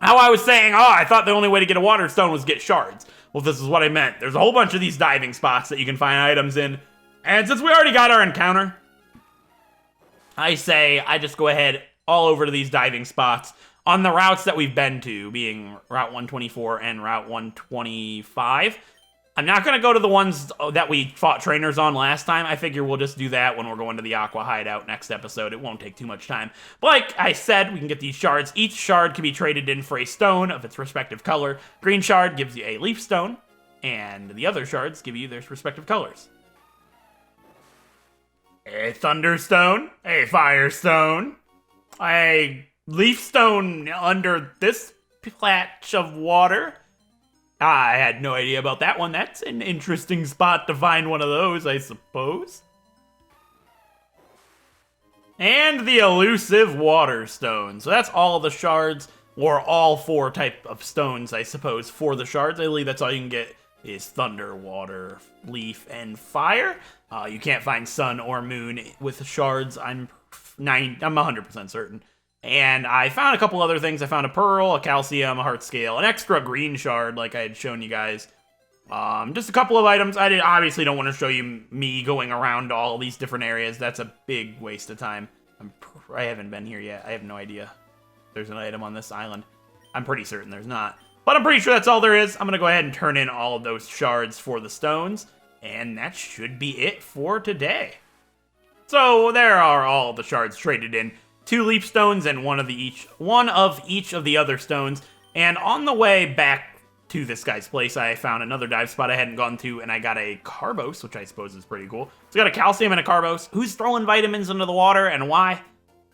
How I was saying, I thought the only way to get a water stone was get shards. Well, this is what I meant. There's a whole bunch of these diving spots that you can find items in. And since we already got our encounter, I say I just go ahead all over to these diving spots on the routes that we've been to, being Route 124 and Route 125. I'm not going to go to the ones that we fought trainers on last time. I figure we'll just do that when we're going to the Aqua Hideout next episode. It won't take too much time. But like I said, we can get these shards. Each shard can be traded in for a stone of its respective color. Green shard gives you a leaf stone, and the other shards give you their respective colors. A thunderstone, a firestone, a leaf stone under this patch of water. I had no idea about that one. That's an interesting spot to find one of those, I suppose. And the elusive water stone. So that's all of the shards, or all 4 type of stones, I suppose, for the shards. I believe that's all you can get is thunder, water, leaf, and fire. You can't find sun or moon with shards. I'm 100% certain. And I found a couple other things. I found a pearl, a calcium, a heart scale, an extra green shard like I had shown you guys. Just a couple of items. I obviously don't want to show you me going around all these different areas. That's a big waste of time. I haven't been here yet. I have no idea if there's an item on this island. I'm pretty certain there's not. But I'm pretty sure that's all there is. I'm going to go ahead and turn in all of those shards for the stones. And that should be it for today. So there are all the shards traded in. 2 leaf stones and one of each of the other stones. And on the way back to this guy's place, I found another dive spot I hadn't gone to, and I got a Carbos, which I suppose is pretty cool. So I got a calcium and a Carbos. Who's throwing vitamins into the water, and why?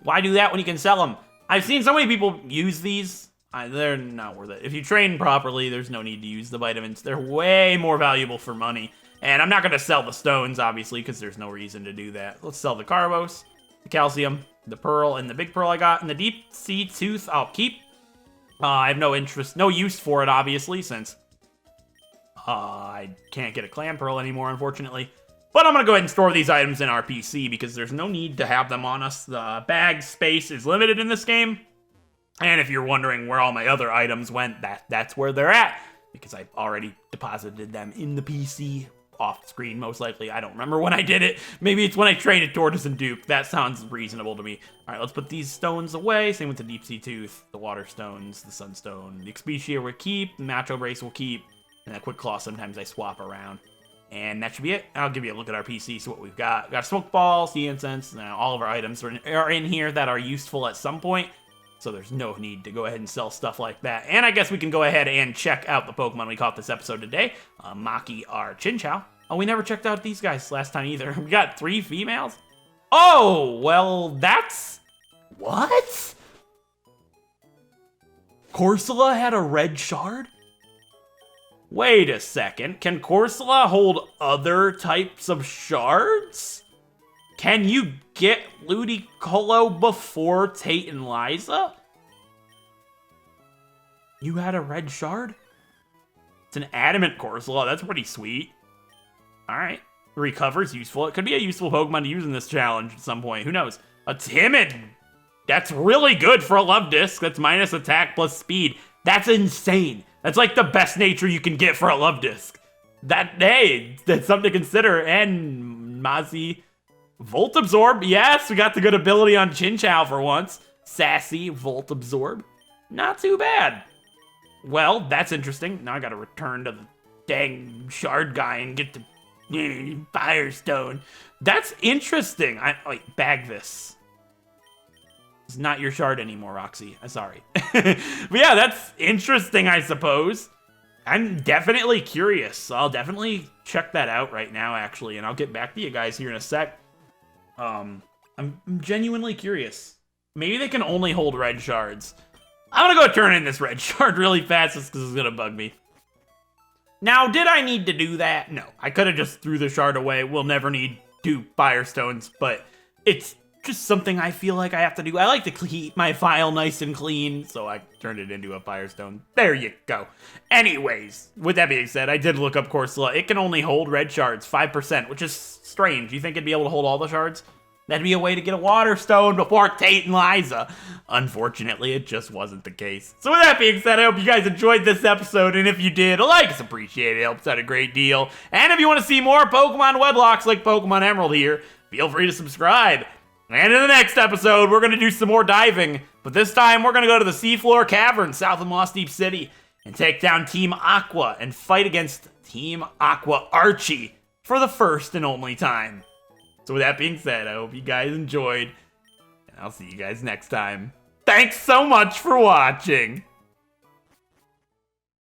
Why do that when you can sell them? I've seen so many people use these. They're not worth it. If you train properly, there's no need to use the vitamins. They're way more valuable for money. And I'm not going to sell the stones, obviously, because there's no reason to do that. Let's sell the Carbos, the calcium, the pearl, and the big pearl I got, and the deep sea tooth I'll keep. I have no use for it, obviously, since I can't get a clam pearl anymore, unfortunately. But I'm going to go ahead and store these items in our PC, because there's no need to have them on us. The bag space is limited in this game. And if you're wondering where all my other items went, that's where they're at, because I already deposited them in the PC. Off screen, most likely. I don't remember when I did it. Maybe it's when I traded Tortoise and Duke. That sounds reasonable to me. All right, let's put these stones away. Same with the Deep Sea Tooth, the Water Stones, the Sunstone. The Expedia we'll keep, the Macho Brace we'll keep, and that Quick Claw sometimes I swap around. And that should be it. I'll give you a look at our PC, see what we've got. We've got a Smoke Ball, Sea Incense, and all of our items are in here that are useful at some point. So there's no need to go ahead and sell stuff like that. And I guess we can go ahead and check out the Pokemon we caught this episode today. Maki, our Chinchou. Oh, we never checked out these guys last time either. We got 3 females? Oh, well, that's... What? Corsola had a red shard? Wait a second. Can Corsola hold other types of shards? Can you get Ludicolo before Tate and Liza? You had a red shard? It's an adamant Corsola. That's pretty sweet. Alright. Recover's useful. It could be a useful Pokemon to use in this challenge at some point. Who knows? A Timid. That's really good for a Love Disc. That's minus attack plus speed. That's insane. That's like the best nature you can get for a Love Disc. Hey, that's something to consider. And Mazi... Volt Absorb, yes, we got the good ability on Chinchou for once. Sassy, Volt Absorb, not too bad. Well, that's interesting. Now I gotta return to the dang shard guy and get the Firestone. That's interesting. Wait, bag this. It's not your shard anymore, Roxy. I'm sorry. But yeah, that's interesting, I suppose. I'm definitely curious. So I'll definitely check that out right now, actually, and I'll get back to you guys here in a sec. I'm genuinely curious. Maybe they can only hold red shards. I'm gonna go turn in this red shard really fast just because it's gonna bug me. Now, did I need to do that? No. I could have just threw the shard away. We'll never need 2 Firestones, but it's just something I feel like I have to do. I like to keep my file nice and clean, so I turned it into a Firestone. There you go. Anyways, with that being said, I did look up Corsola. It can only hold red shards, 5%, which is strange. You think it'd be able to hold all the shards? that'd be a way to get a water stone before Tate and Liza. Unfortunately, it just wasn't the case. So with that being said, I hope you guys enjoyed this episode, and if you did, a like is appreciated. It helps out a great deal. And if you want to see more Pokemon Wedlocks like Pokemon Emerald here, feel free to subscribe. And in the next episode, we're going to do some more diving, but this time we're going to go to the Seafloor Cavern south of Moss Deep City and take down Team Aqua and fight against Team Aqua Archie for the first and only time. So with that being said, I hope you guys enjoyed, and I'll see you guys next time. Thanks so much for watching!